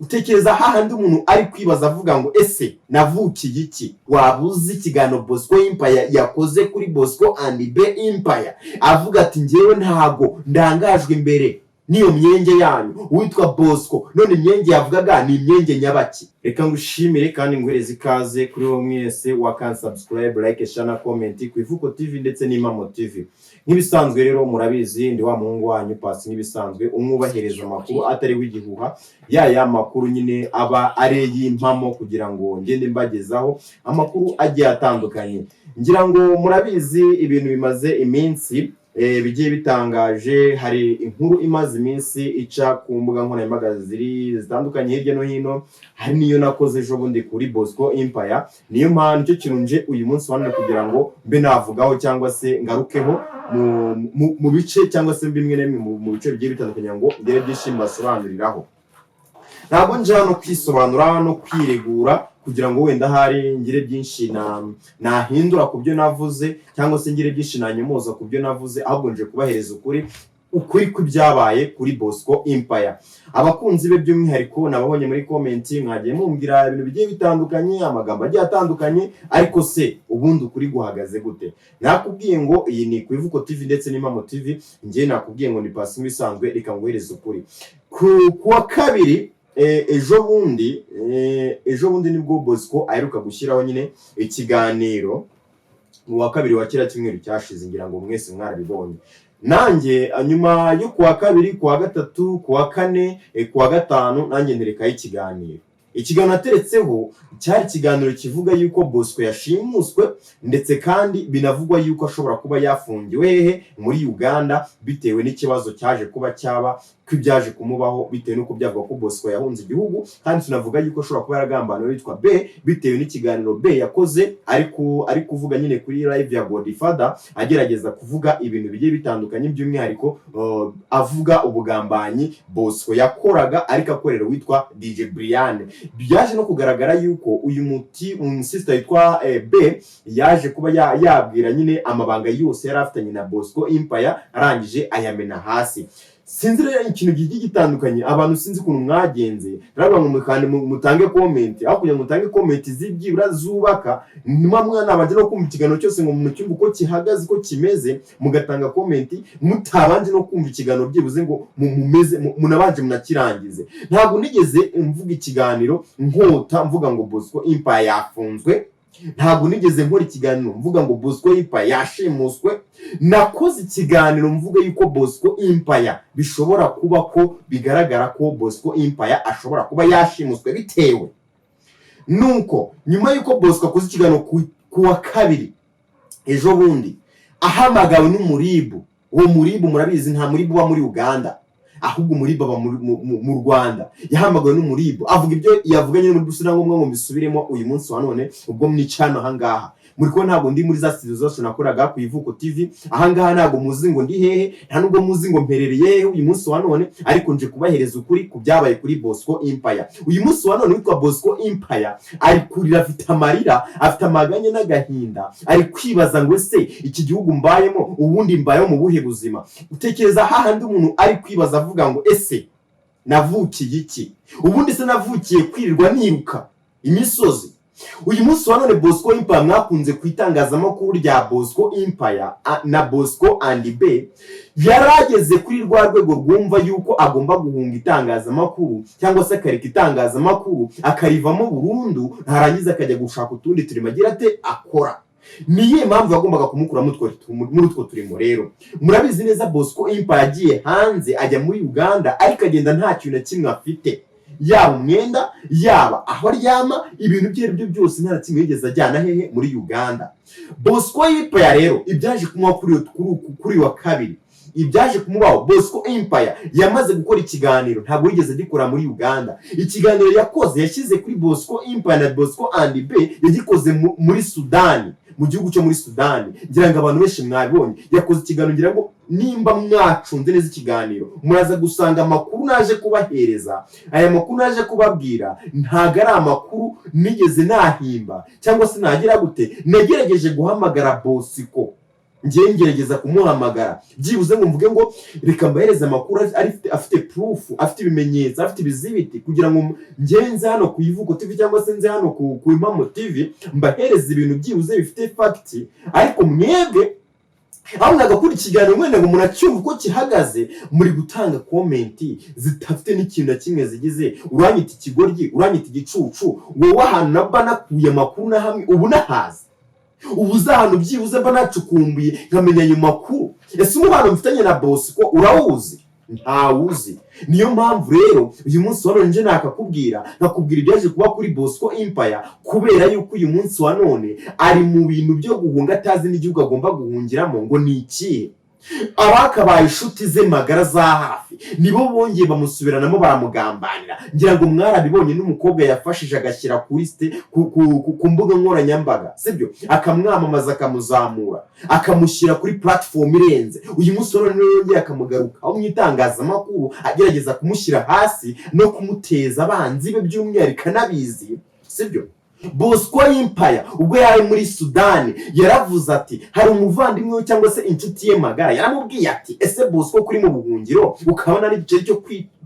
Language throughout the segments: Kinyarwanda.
utekereza hahandi umuntu ari kwibaza avuga ngo ese navukiye iki? Wabuze ikiganiro Bosco Empire yakoze kuri Bosco and B Empire avuga ati njyewe ntago ndangajwe imbere niyo myenge yanyu witwa Bosco, none imyenge yavugaga ni imyenge nyabaki? Reka ngushimire kandi ngwereze ikaze kuri wo mwese wakan subscribe, like, share na comment ku Ivuko TV ndetse n'Impamo TV. Nk'ibisanzwe rero murabizi ndi wa muhungu wanyu Pasi, nk'ibisanzwe umwubahereza amakuru atari w'igihuha, ya makuru nyine aba are y'impamo kugira ngo ngende mbagezaho amakuru agiye atandukanye. Ngira ngo murabizi ibintu bimaze iminsi bigiye bitangaje. Hari inkuru imaze iminsi ica ku mbuga nkoranyambaga zitandukanye hirya no hino, hari niyo nakoze ejo bundi kuri Bosco Empire. Niyo mpamvu cyo kirunje uyu munsi wano kugira ngo mbe navugaho cyangwa se ngarukeho mu bice cyangwa se bimwe n'imwe mu bice bigiye bitandukanye ngo ngere byishimo basobanuriraho. Ntabwo nje hano kwisobanura no kwiregura kugira ngo wenda hari ngire byinshi nahindura ku byo navuze cyangwa se ngire byinshi nanyomoza ku byo navuze, ahubwo nje kubahereza ukuri kw'ibyabaye kuri Bosco Empire. Abakunzi be by'umwihariko nababonye muri comment mwagiye mumbwira ibintu bigiye bitandukanye, amagambo agiye atandukanye, ariko se ubundi ukuri guhagaze gute? Nakubwiye ngo iyi ni ku Ivuko TV ndetse n'Impamo TV, ngiye nakubwiye ngo ni Pasi nk'ibisanzwe, reka nguhereze ukuri. Kuwa kabiri ejo bundi nibwo Bosco aheruka gushyiraho nyine ikiganiro mu wa kabiri wa kira cyumweru cyashize, ngira ngo mwese mwarabibonye. Nanjye nyuma yo kuwa kabiri, kuwa gatatu, kuwa kane, kuwa gatanu nanjye nterekaho ikiganiro. Ikiganiro nateretseho cyari ikiganiro kivuga yuko Bosco yashimuswe, ndetse kandi binavugwa yuko ashobora kuba yafungiwe hehe muri Uganda bitewe n'ikibazo cyaje kuba cyaba kwibyaje kumubaho bitewe nuko byavuga ko Bosco yahunze igihugu, kandi tunavuga yuko ashobora kuba yaragambaniwe witwa B bitewe n'ikiganiro B yakoze ari kuvuga nyine kuri live ya Godfather, agerageza kuvuga ibintu bigiye bitandukanye, by'umwihariko avuga ubugambanyi Bosco yakoraga ariko akorera witwa DJ Brian. Byaje no kugaragara yuko uyu sister yitwa B yaje kuba yabwira nyine amabanga yose yari afitanye na Bosco Empire, arangije ayamena hasi. Sinzi rero ikintu gigi gitandukanye abantu sinzi kuntu mwagenze, raba ngo mutange comment, aho kugira ngo mutange comment zibyibura zubaka, nyuma mwana abanje no kumva ikiganiro cyose ngo mu cyumba uko kihagaze ko kimeze, mugatanga comment mutabanje no kumva ikiganiro byibuze ngo munabanje munakirangize. Ntabwo nigeze mvuga ikiganiro nkota mvuga ngo Bosco Empire yafunzwe, ntabwo nigeze nkora ikiganiro mvuga ngo Bosco Empire yashimuswe. Nakoze ikiganiro mvuga yuko Bosco Empire bishobora kuba ko bigaragara ko Bosco Empire ashobora kuba yashimuswe bitewe nuko nyuma yuko Bosco akoze ikiganiro kuwa kabiri ejo bundi ahamagawe n'umuribu. Uwo muribu murabizi nta muribu wa muri Uganda, ahubwo muribu aba mu Rwanda. Yahamagawe n'umuribu avuga ibyo yavuganye muri busira ngombwa ngo mbisubiremo uyu munsi wa none ubwo mnicano ahangaha. Muri ko ntabwo ndi muri za studio zose nakoraga ku Ivuko TV, ahangaha ntabwo muzi ngo ndi hehe, nta nubwo muzi ngo mperereye uyu munsi wa none, ariko nje kubahereza ukuri ku byabaye kuri Bosco Empire. Uyu munsi wa none witwa Bosco Empire ari kurira, afite amarira, afite amaganya n'agahinda, ari kwibaza ngo ese iki gihugu mbayemo ubundi mbayeho mu buhe buzima? Utekereza hahandi umuntu ari kwibaza avuga ngo ese navukiye iki? Ubundi se navukiye kwirirwa niruka imisozi? Uyu munsi wa none Bosco Empire mwakunze kwitangazamakuru rya Bosco Empire na Bosco and B yarageze kuri rwa rwego rwumva yuko agomba guhunga itangazamakuru cyangwa se akareka itangazamakuru akarivamo burundu, ntarangiza akajya gushaka utundi turimo agira ate akora. Niye mpamvu yagombaga kumukura muri utwo turimo. Rero murabizi neza Bosco Empire yagiye hanze ajya muri Uganda, ariko agenda nta kintu na kimwe afite, yaba umwenda, yaba aho aryama, ibintu bye byose nta kimwe yigeze ajyana hehe muri Uganda. Bosco Empire rero ibyaje kumuha kuri wa kabiri, ibyaje kumubaho Bosco Empire yamaze gukora ikiganiro, ntabwo yigeze gikora muri Uganda. Ikiganiro yakoze yashyize kuri Bosco Empire na Bosco and B yagikoze muri Sudani, mu gihugu cyo muri Sudani. Ngira ngo abantu benshi mwabonye yakoze ikiganiro, ngira ngo nimba mwacunze neza ikiganiro muraza gusanga amakuru naje kubahereza, aya makuru naje kubabwira ntago ari amakuru nigeze nahimba cyangwa se nagira gute. Nagerageje guhamagara Bosco ngiye ngerageza kumuhamagara byibuze ngo mvuge ngo reka mbahereze amakuru afite proof, afite ibimenyetso, afite ibizibiti, kugira ngo ngenze hano ku Ivuko TV cyangwa se nze hano ku Impamo TV mbahereze ibintu byibuze bifite fact. Ariko mwebwe aho mwagakura ikiganiro mwene ngo munacyumva uko kihagaze, muri gutanga komenti zitafite n'ikintu na kimwe zigize. Uranyita ikigoryi, uranyita igicucu, wowe ahantu naba nakuye amakuru na hamwe ubu nahazi, ubu za ahantu byibuze mba nacukumbuye nkamenya ayo makuru. Ese umubano mfitanye na Bosco urawuzi? Ntawuzi. Niyo mpamvu rero uyu munsi wa none nje nakubwira ibyaje kuba kuri Bosco Empire, kubera yuko uyu munsi wa none ari mu bintu byo guhunga atazi n'igihugu agomba guhungiramo ngo ni iki. Abakabaye inshuti ze magara za hafi nibo bongeye bamusubiranamo baramugambanira. Ngira ngo mwarabibonye n'umukobwa yafashije agashyira kuri ku mbuga nkoranyambaga, sibyo, akamwamamaza, akamuzamura, akamushyira kuri platform irenze. Uyu munsi rero yongeye akamugaruka aho mwitangazamakuru agerageza kumushyira hasi no kumuteza abanzi be by'umwihariko nabizi, sibyo. Bosco Empire ubwo yari muri Sudani yaravuze ati hari umuvandimwe we cyangwa se inshuti ye magara yaramubwiye ati ese Bosco kuri mu buhungiro ukabona n'igice cyo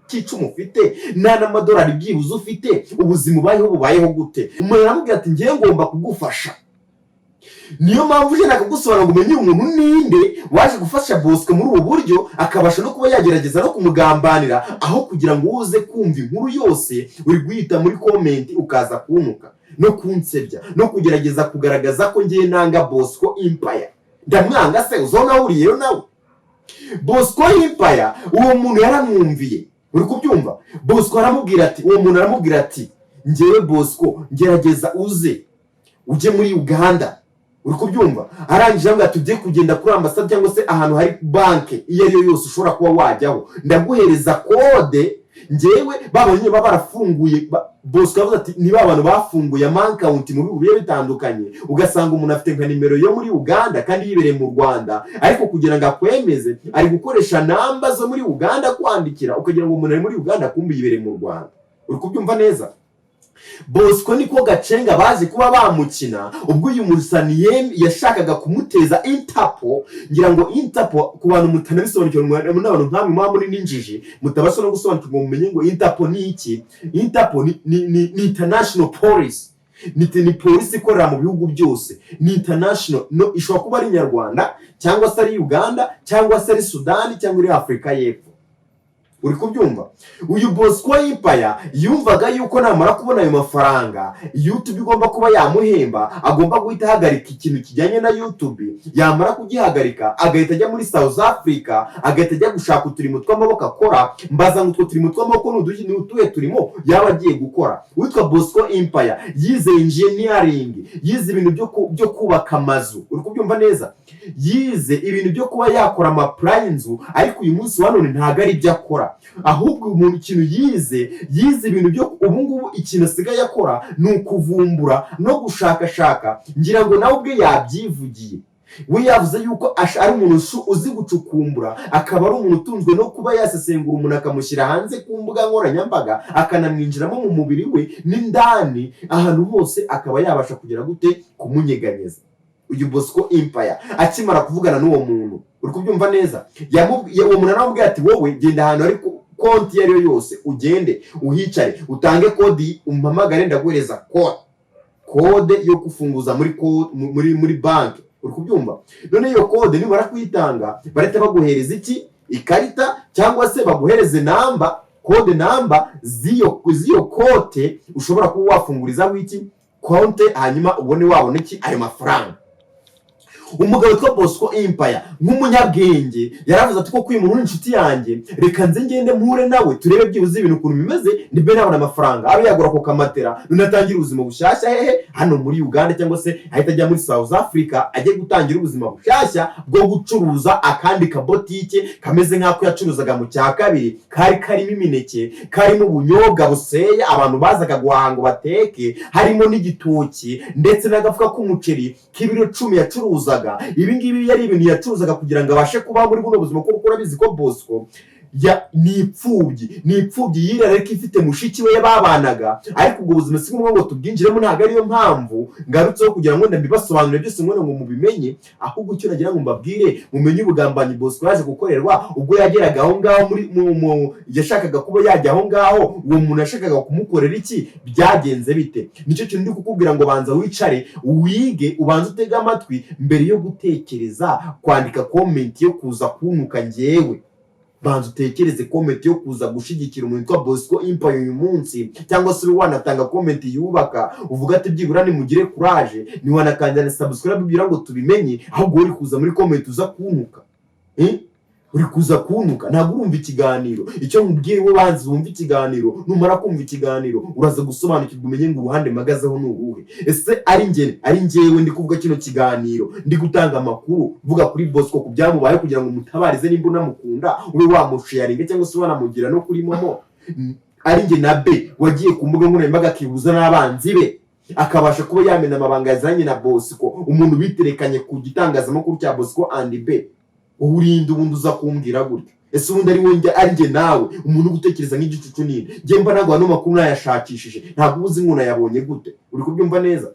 kwicumu ufite n'amadolari byibuze ufite, ubuzima bubayeho gute? Umuntu aramubwira ati ngiye ngomba kugufasha. Niyo mpamvu uje nakagusobanura ngo umenye umuntu ninde waje gufasha Bosco muri ubu buryo, akabasha no kuba yagerageza no kumugambanira, aho kugira ngo uze kumva inkuru yose uri guhita muri comment ukaza kunuka no kunsebya no kugerageza kugaragaza ko ngiye nanga Bosco Empire. Ndamwanga se uzona uriyeyo nawe? Bosco Empire uwo muntu yaramwumviye, uri kubyumva? Bosco aramubwira ati, uwo muntu aramubwira ati ngewe Bosco ngerageza uje muri Uganda, uri kubyumva? Arangije avuga tujye kugenda kuri ambasade cyangwa se ahantu hari banke iyo ariyo yose ushobora kuba wajyaho, ndaguhereza kode. Ngewe babonye barafunguye. Bosco yavuze ati niba abantu bafunguye account mu bihugu biye bitandukanye, ugasanga umuntu afite nka nimero yo muri Uganda kandi yibereye mu Rwanda, ariko kugira ngo akwemeze ari gukoresha namba zo muri Uganda kwandikira, ukagira ngo umuntu ari muri Uganda kumbi yibereye mu Rwanda. Uri kubyumva neza? Bosco niko gacenga baje kuba bamukina ubwo uyu Musaniye yashakaga kumuteza Interpol. Ngira ngo Interpol ku bantu mutanabisobanukirwa n'abantu nkamwe mwa muri ninjiji mutabasha no gusobanukirwa mumenye ngo Interpol ni iki. Interpol ni international police, ni polisi ikorera mu bihugu byose, ni international. No ishobora kuba ari Nyarwanda cyangwa se ari Uganda cyangwa se ari Sudani cyangwa ari Afrika y'Epfo. Uri kubyumva? Uyu Bosco Empire yumvaga yuko namara kubona ayo mafaranga YouTube igomba kuba yamuhemba, agomba guhita hagarika ikintu kijyanye na YouTube. Yamara kugihagarika agahita ajya muri South Africa, agahita ajya gushaka uturimo tw'amaboko akora. Mbaza ngo utwo turimo tw'amaboko ni utuhe turimo yaba agiye gukora. Witwa Bosco Empire yize engineering, yize ibintu byo kubaka amazu. Uri kubyumva neza? Yize ibintu byo kuba yakora amaplainzu, ariko uyu munsi wa none ntago ari byo akora. Ahubwo umuntu ikintu yize ibintu byo ubu ngubu ikintu asigaye akora ni ukuvumbura no gushakashaka. Ngira ngo nawe ubwe yabyivugiye, we yavuze yuko ari umuntu uzi gucukumbura, akaba ari umuntu utunzwe no kuba yasesengura umuntu akamushyira hanze ku mbuga nkoranyambaga, akanamwinjiramo mu mubiri we n'indani ahantu hose, akaba yabasha kugera gute kumunyeganyeza. Uyu Bosco Empire akimara kuvugana n'uwo muntu, uri kubyumva neza, uwo muntu aramubwira ati wowe genda ahantu ari konti iyo ariyo yose, ugende uhicare utange kodi, umpamagare ndaguhereza kode yo kufunguza muri banki. Uri kubyumva? None iyo kode nimara kuyitanga barahita baguhereza iki? Ikarita cyangwa se baguhereze kode namba z'iyo kote ushobora kuba wafungurizaho iki konte, hanyuma ubone wabona iki ayo mafaranga. Umugabo witwa Bosco Empire nk'umunyabwenge yaravuze ati ko uyu muntu n'inshuti yanjye, reka nze ngende mpure nawe turebe byibuze ibintu ukuntu bimeze, nibe nabona amafaranga abe yagura ku kamatera none atangira ubuzima bushyashya hano muri Uganda, cyangwa se ahita ajya muri South Africa ajye gutangira ubuzima bushyashya bwo gucuruza akandi kabotike kameze nk'ako yacuruzaga mu cya kabiri, karimo imineke, karimo ubunyobwa buseye abantu bazaga guhanga bateke, harimo n'igitoki ndetse n'agafuka k'umuceri k'ibiro 10 yacuruzaga. Ibi ngibi yari ibintu yacuruzaga kugira ngo abashe kuba muri buno buzima, kuko urabizi ko Bosco ni ipfubyi yirara ariko ifite mushiki we babanaga, ariko ubwo buzima si ngombwa ngo tubwinjiremo, ntabwo ariyo mpamvu ngarutseho kugira ngo ndabibasobanurire byose ngo mubimenye, ahubwo icyo nagira ngo mbabwire mumenye ubugambanyi Bosco yaje gukorerwa ubwo yageraga aho ngaho yashakaga kuba yajya aho ngaho, uwo muntu yashakaga kumukorera iki, byagenze bite. Nicyo kintu ndi kukubwira ngo banza wicare wige, ubanze utega amatwi mbere yo gutekereza kwandika comment yo kuza kunuka njyewe. Banza utekereze comment yo kuza gushigikira umuntu witwa Bosco Empire uyu munsi, cyangwa se wanatanga comment yubaka uvuga ati byibura nimugire courage, ni wanakanda na subscribe bigira ngo tubimenye, ahubwo uri kuza muri comment uza kunuka. Uri kuza kunuka, ntabwo urumva ikiganiro. Icyo nkubwiye we banzi wumva ikiganiro, numara kumva ikiganiro uraza gusobanukirwa umenye ngo uruhande magazeho n'uruhe. Ese ari njyewe ndi kuvuga kino kiganiro, ndi gutanga amakuru vuga kuri Bosco ku byamubaye kugira ngo mutabarize nimba unamukunda ube wamusharinga cyangwa se wanamugira no kuri momo. Ari njye na B wagiye ku mbuga nkoranyambaga akibuza n'abanzi be, akabasha kuba yamena amabanga yazanye na Bosco, umuntu biterekanye ku gitangazamakuru cya Bosco and B. Uburinda ubundi uza kumbwira gutyo. Ese ubundi ari njye nawe umuntu gutekereza nk'igicucu nini? Ngiye mba nagwa no makuru nayashakishije, ntabwo uzi ngo nayabonye gute. Uri kubyumva neza?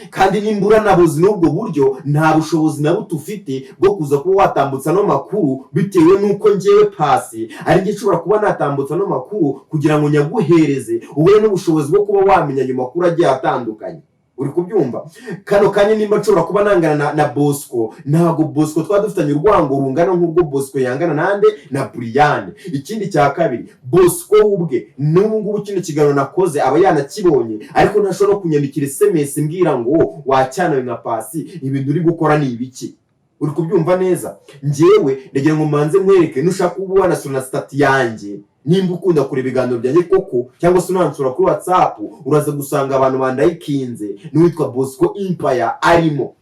Kandi nimbura nabuzi n'ubwo buryo nta bushobozi na buto ufite bwo kuza kuba watambutsa no makuru, bitewe nuko ngiye pasi ari ngiye nshobora kuba natambutsa no makuru kugira ngo nyaguhereze ubone n'ubushobozi bwo kuba wamenya ayo makuru agiye atandukanye. Uri kubyumva? Kano kanya nimba nshobora kuba nangana na Bosco, ntabwo Bosco dufitanye urwango rungana nk'urwo Bosco yangana nande na Brian. Ikindi cya kabiri, Bosco ubwe n'ubu ngubu kino kiganiro nakoze aba yanakibonye, ariko ntashobora kunyandikira SMS mbwira ngo wacyanawe nka pasi ibintu uri gukora ni ibiki. Uri kubyumva neza? Njyewe ndagira ngo manze mwereke nushaka kuba wanasura stat yanjye, nimba ukunda kure ibiganiro byanjye koko, cyangwa se unansura kuri WhatsApp uraza gusanga abantu bandayikinze n'uwitwa Bosco Empire arimo.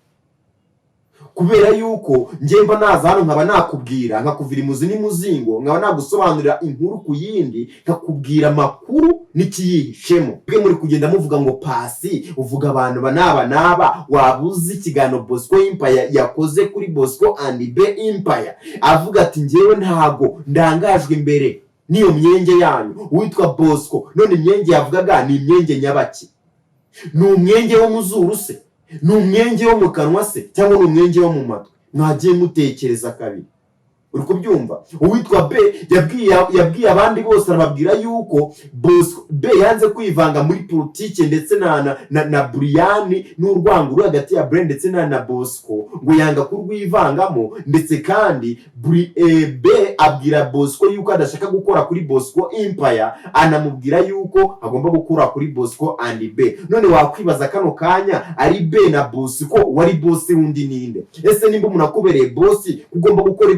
Kubera yuko njemba naza hano nkaba nakubwira nkakuvira imuzi n'imuzingo, nkaba nagusobanurira inkuru ku yindi, nkakubwira amakuru n'ikiyihishemo. Bwe muri kugenda muvuga ngo pasi uvuga abantu banaba wabuze ikiganiro Bosco Empire yakoze kuri Bosco and B Empire, avuga ati njyewe ntago ndangajwe imbere niyo myenge yanyu witwa Bosco. None imyenge yavugaga ni imyenge nyabaki? Ni umwenge wo muzuru se? Ni umwenge wo mu kanwa se? Cyangwa ni umwenge wo mu matwi? Mwagiye mutekereza kabiri. Uri kubyumva? Uwitwa B yabwiye abandi bose arababwira yuko Bosco B yanze kwivanga muri politike ndetse na Brian n'urwango ruri hagati ya Brian ndetse na Bosco, ngo yanga kurwivangamo. Ndetse kandi B abwira Bosco yuko adashaka gukora kuri Bosco Empire, anamubwira yuko agomba gukora kuri Bosco and B. None wakwibaza kano kanya ari B na Bosco wari boss wundi ninde? Ese nimba umuntu akubereye boss ugomba gukora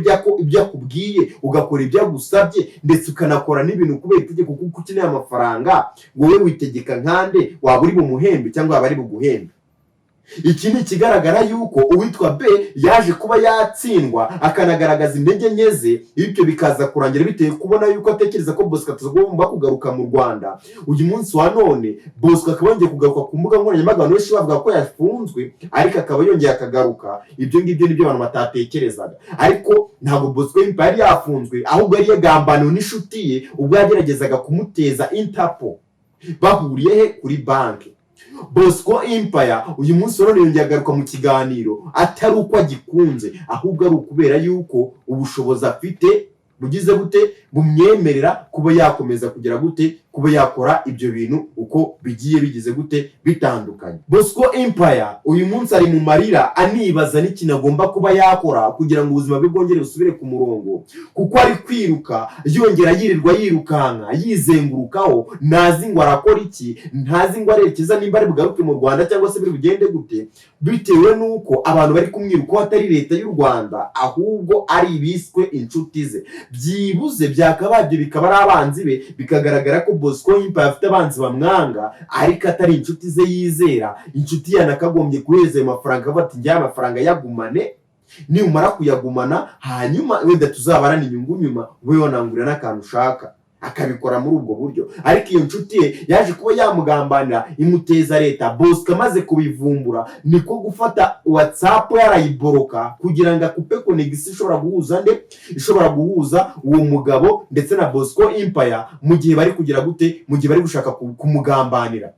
ibyo akubwiye, ugakora ibyo agusabye, ndetse ukanakora n'ibintu kubera itegeko kuko ukeneye amafaranga, wowe witegeka nkande waba uri bumuhembe cyangwa waba ari buguhembe. Iki ni kigaragara yuko uwitwa B yaje kuba yatsindwa akanagaragaza intege nke ze, ibyo bikaza kurangira bitewe kubona yuko atekereza ko Bosco atagomba kugaruka mu Rwanda. Uyu munsi wa none Bosco akaba yongeye kugaruka ku mbuga nkoranyambaga, benshi bavuga ko yafunzwe ariko akaba yongeye akagaruka. Ibyo ngibyo nibyo abantu batatekerezaga, ariko ntabwo Bosco yari yafunzwe, ahubwo yari yagambaniwe n'inshuti ye ubwo yageragezaga kumuteza Interpol. Bahuriye he? Kuri banki. Bosco Empire uyu munsi none yongeye agaruka mu kiganiro, atari uko agikunze, ahubwo ari ukubera yuko ubushobozi afite bugize gute bumwemerera kuba yakomeza kugira gute kuba yakora ibyo bintu uko bigiye bigize gute bitandukanye. Bosco Empire uyu munsi ari mu marira anibaza n'ikintu agomba kuba yakora kugira ngo ubuzima bwe bwongere busubire ku murongo, kuko ari kwiruka yongera yirirwa yirukanka yizengurukaho, ntazi ngo arakora iki, ntazi ngo arerekeza nimba ari bugaruke mu Rwanda cyangwa se biri bugende gute, bitewe nuko abantu bari kumwirukaho atari leta y'u Rwanda, ahubwo ari ibiswe inshuti ze. Byibuze byakababye bikaba ari abanzi be, bikagaragara ko Bosco Empire afite abanzi bamwanga ariko atari inshuti ze yizera. Inshuti yanakagombye kuheza ayo mafaranga, bati njya amafaranga yagumane, nimara kuyagumana hanyuma wenda tuzabarana inyungu nyuma ube wanangurira n'akantu ushaka. akabikora muri ubwo buryo. Ariko iyo nshuti ye yaje kuba yamugambanira imuteza leta. Bosco amaze kubivumbura niko gufata WhatsApp yarayiboroka kugira ngo akupe connection ishobora guhuza uwo mugabo ndetse na Bosco Empire mu gihe bari kugira gute, mu gihe bari gushaka kumugambanira.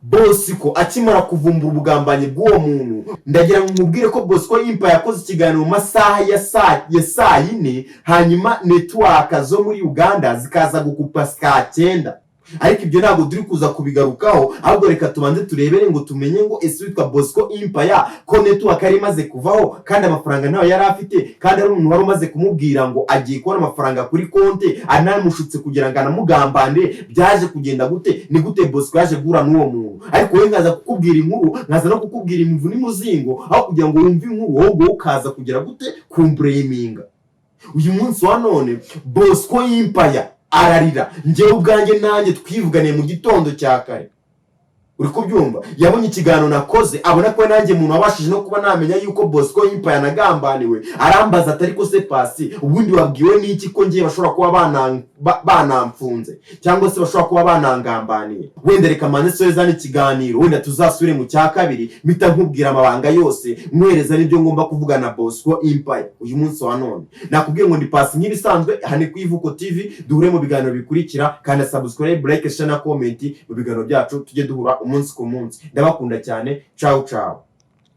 Bosco akimara kuvumbura ubugambanyi bw'uwo muntu, ndagira ngo mubwire ko Bosco Empire yakoze ikiganiro mu masaha ya saa 4, hanyuma network zo muri Uganda zikaza gukupa saa 9. Ariko ibyo ntabwo turi kuza kubigarukaho, ahubwo reka tubanze turebere ngo tumenye ngo ese witwa Bosco Empire ko network yari imaze kuvaho kandi amafaranga nayo yari afite, kandi ari umuntu wari umaze kumubwira ngo agiye kubona amafaranga kuri konte, anamushutse kugira ngo anamugambane. Byaje kugenda gute? Ni gute Bosco yaje guhura n'uwo muntu? Ariko we nkaza kukubwira inkuru, nkaza no kukubwira imvu n'umuzingo, aho kugira ngo wumve inkuru wowe ukaza kugira gute kumbreminga. Uyu munsi wa none Bosco Empire ararira. Njyewe ubwanjye nanjye twivuganiye mu gitondo cya kare, uri kubyumva. Yabonye ikiganiro nakoze, abona ko nanjye umuntu wabashije no kuba namenya yuko Bosco Empire yanagambaniwe. Arambaza atari ko se Pasi, ubundi wabwiwe n'iki ko ngiye bashobora kuba banamfunze cyangwa se bashobora kuba banangambaniye? Wenda reka manze sohezana ikiganiro, wenda tuzasubire mu cya kabiri mpita nkubwira amabanga yose, mwereza n'ibyo ngomba kuvuga na Bosco Empire uyu munsi wa none. Nakubwiye ngo ndi Pasi nk'ibisanzwe, hane ku Ivuko TV. Duhure mu biganiro bikurikira, kandi subscribe, like, share na comment mu biganiro byacu, tujye duhura umunsi ku munsi. Ndabakunda cyane. Ciao ciao.